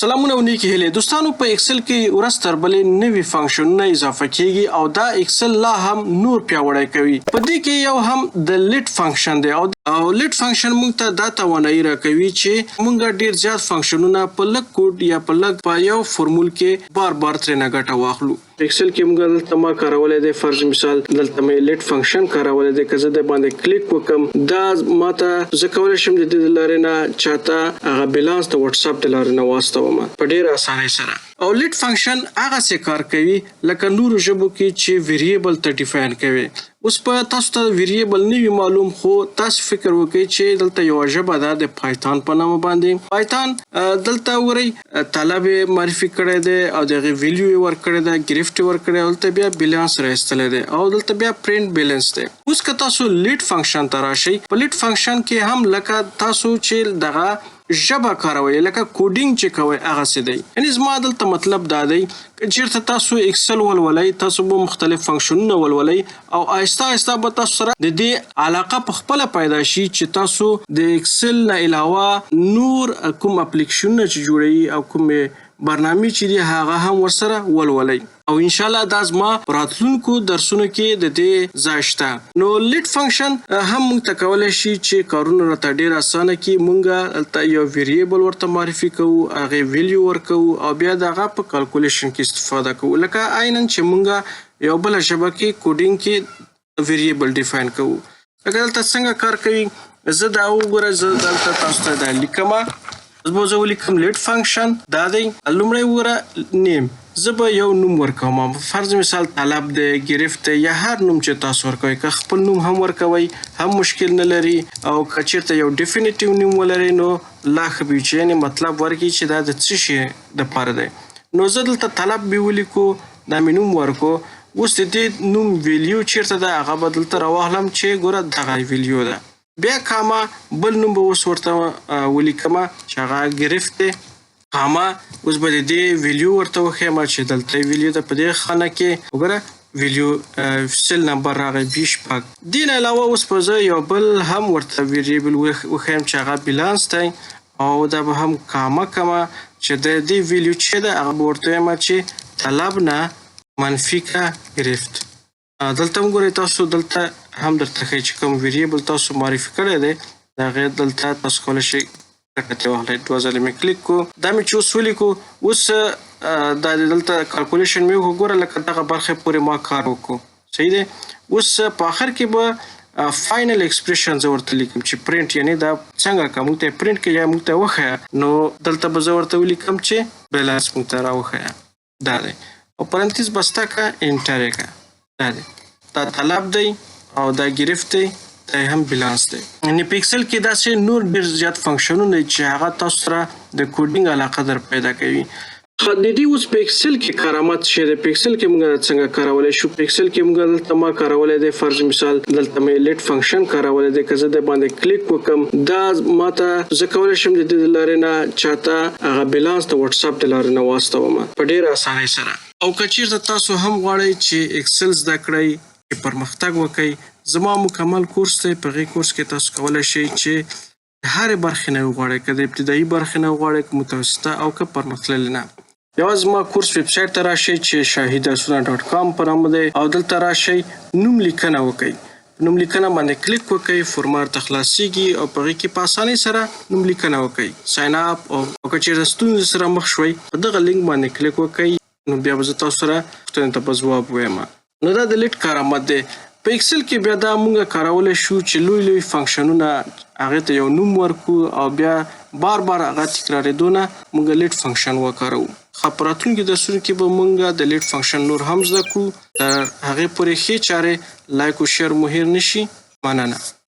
سلامونه ونیکی هیله دوستانو په ایکسل کې ورځ تر بلې نوي فنکشنونه اضافه کیږي او دا ایکسل لا هم نور پیاوړی کوي. په دې کې یو هم د لیټ فنکشن دی او لیټ فنکشن موږ ته دا توانایي راکوي چې موږ ډیر زیات فنکشنونه په لږ کوډ یا په یو فورمول کې بار بار ترې نه ګټه واخلو. ایکسل کې موږ دلته ما کارولای دی فرض مثال دلته مې لیټ فنکشن کارولای دی که زه د باندې کلیک وکم دا ماته زه کولی شم د دې لارې نه چاته هغه بیلانس د واتس اپ د لارې نه واستوم په ډېره اسانۍ سره. او لیټ فنکشن هغه څه کار کوي لکه نورو ژبو کې چې ویریبل ته ډیفاین کوي. اوس په تاسو ته ویریبل نه وي معلوم خو تاسو فکر وکړئ چې دلته یو ژبه ده د پایتون په نامه باندې. پایتون دلته ورئ طلب معرفي کړی دی او دغه ویلیو یې ورکړی ده ګرفت ورکړی او دلته بیا بیلانس راایستلی دی او دلته بیا پرنټ بیلانس دی. اوس که تاسو لیټ فنکشن ته راشئ په لیټ فنکشن کې هم لکه تاسو چې دغه ژبه کاروي لکه کوډینګ چې کوي هغه څه دی. یعنی زما دلته مطلب دا دی که چیرته تاسو ایکسل ولولئ تاسو به مختلف فنکشنونه ولولئ او آهسته آهسته به تاسو سره د دې علاقه په خپله پیدا شي چې تاسو د ایکسل نه علاوه نور کوم اپلیکیشنونه چې جوړوي او کوم برنامج چې دی هغه هم ورسره ولولئ او ان شاء الله دا زما راتلونکو درسونو کې د دې ځای شته. نو لیټ فنکشن هم موږ ته کولی شي چې کارونه راته ډېر اسانه کړي. موږ دلته یو ویریبل ورته معرفي کوو هغې ویلیو ورکوو او بیا د هغه په کالکولیشن کې استفاده کوو لکه عیناً چې موږ یو بله ژبه کې کوډینګ کې ویریبل ډیفاین کوو. لکه دلته څنګه کار کوي زه دا وګوره زه دلته تاسو ته دا لیکمه زه ولیکم لیټ فنکشن دا دی. لومړی وګوره نیم زه به یو نوم ورکوم فرض مثال طلب دی ګرفت دی یا هر نوم چې تاسو ورکوئ که خپل نوم هم ورکوئ هم مشکل نه لري او که چیرته یو ډیفینیټیو نوم ولرئ نو لا ښه به وي چې یعنې مطلب ورکړي چې دا د څه شي دپاره دی. نو زه دلته طلب به ولیکو دا مې نوم ورکو. اوس د دې نوم ویلیو چیرته ده هغه به دلته راواخلم چې ګوره دغه ویلیو ده. بیا کاما بل نوم به اوس ورته ولیکمه چې هغه ګرفت دی کاما اوس به د دې ویلیو ورته وښیم چې دلته ویلیو ده په دې خانه کې وګوره ویلیو سیل نمبر راغی 26. دې نه علاوه اوس به زه یو بل هم ورته ویریبل وښیم چې هغه بیلانس دی او دا به هم کاما کمه چې د دې ویلیو چې ده هغه به ورته ویم چې طلب نه منفي کا ګرفت. دلته هم ګورئ تاسو دلته هم درته ښایي چې کوم ویریبل تاسو معرفي کړی دی د هغې دلته تاسو کولی شئ ګټه ترې واخلئ. دوه ځلې مې کلیک کړو دا مې چې اوس ولیکو اوس دا دلته کالکولیشن مې وکړو ګوره لکه دغه برخې پورې ما کار وکړو صحیح دی. اوس په آخر کې به فاینل ایکسپریشن زه ورته لیکم چې پرنټ یعنی دا څنګه که موږ ته پرنټ کړي یا موږ ته وښیه نو دلته به زه ورته ولیکم چې بیلانس موږ ته راوښیه دا دی او پرنتیز بسته که انټر یې که دا دی دا طلب دی او دا ګرفت دی دا هم بیلانس دی. یعنې په ایکسل کې داسې نور ډېر زیات فنکشنونه چې هغه تاسو سره د کوډینګ علاقه در پیدا کوي. د دې اوس په ایکسل کې کارامات څه دی. په ایکسل کې موږ څنګه کارولی شو. په ایکسل کې موږ دلته ما کارولی دی فرض مثال دلته مې لیټ فنکشن کارولی دی که زه د باندې کلیک وکم دا ماته زه کولی شم د دې لارې نه چاته هغه بیلانس د واتس اپ د لارې نه واستوم په ډېره اسانۍ سره. او که چیرته تاسو هم غواړئ چې ایکسل زده کړئ چې پرمختګ وکړئ زما مکمل کورس دی. په هغې کورس کې تاسو کولی شئ چې هرې برخې نه وغواړئ که د ابتدایي برخې نه وغواړئ که متوسطه او که پرمختللې نه. یوازې زما کورس ویبسایټ ته راشئ چې shahidasuna.com په نامه دی او دلته راشئ نوم لیکنه وکړئ. نوم لیکنه باندې کلیک وکړئ فورمات ته خلاصیږي او په هغې کې په اسانۍ سره نوم لیکنه وکړئ ساین اپ او که چیرته ستونزې سره مخ شوئ په دغه لینک باندې کلیک وکړئ نو بیا به زه تاسو سره پوښتنې ته به ځواب ووایم. نو دا د لیټ کارامت دی. په ایکسل کې بیا دا موږ کارولی شو چې لوی لوی فنکشنونه هغې ته یو نوم ورکو او بیا بار بار هغه تکرارېدو نه موږ لیټ فنکشن وکاروو. ښه په راتلونکي درسونو کې به موږ د لیټ فنکشن نور هم زده کړو. تر هغې پورې ښې چارې لایک او شیر مو هیر نه شي. مننه.